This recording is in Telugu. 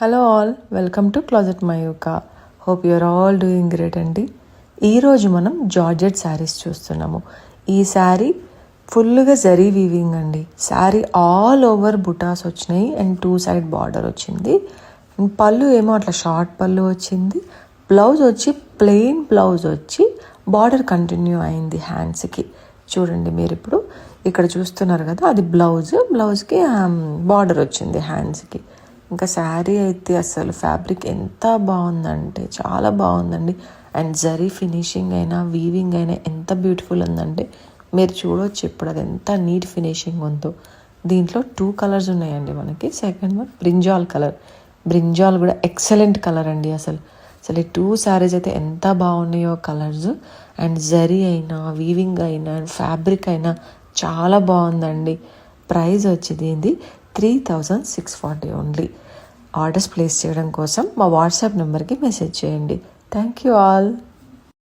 Hello all, welcome to closet Mayuka. Hope you're all doing great అండి. ఈరోజు మనం జార్జెట్ శారీస్ చూస్తున్నాము. ఈ శారీ ఫుల్గా జరీ వీవింగ్ అండి. శారీ ఆల్ ఓవర్ బుటాస్ వచ్చినాయి అండ్ 2 సైడ్ బార్డర్ వచ్చింది. అండ్ పళ్ళు ఏమో అట్లా షార్ట్ పళ్ళు వచ్చింది. బ్లౌజ్ వచ్చి ప్లెయిన్ బ్లౌజ్ వచ్చి బార్డర్ కంటిన్యూ అయింది హ్యాండ్స్కి. చూడండి మీరు ఇప్పుడు ఇక్కడ చూస్తున్నారు కదా, అది బ్లౌజ్కి బార్డర్ వచ్చింది హ్యాండ్స్కి. ఇంకా శారీ అయితే అసలు ఫ్యాబ్రిక్ ఎంత బాగుందంటే చాలా బాగుందండి. అండ్ జరీ ఫినిషింగ్ అయినా వీవింగ్ అయినా ఎంత బ్యూటిఫుల్ ఉందంటే మీరు చూడవచ్చు ఇప్పుడు అది ఎంత నీట్ ఫినిషింగ్ ఉందో. దీంట్లో 2 కలర్స్ ఉన్నాయండి మనకి. సెకండ్ వన్ బ్రింజాల్ కూడా ఎక్సలెంట్ కలర్ అండి. అసలు ఈ 2 శారీస్ అయితే ఎంత బాగున్నాయో కలర్స్. అండ్ జరీ అయినా వీవింగ్ అయినా ఫ్యాబ్రిక్ అయినా చాలా బాగుందండి. ప్రైస్ వచ్చి దీనిది 3640 ఓన్లీ. ఆర్డర్స్ ప్లేస్ చేయడం కోసం మా వాట్సాప్ నెంబర్కి మెసేజ్ చేయండి. Thank you all.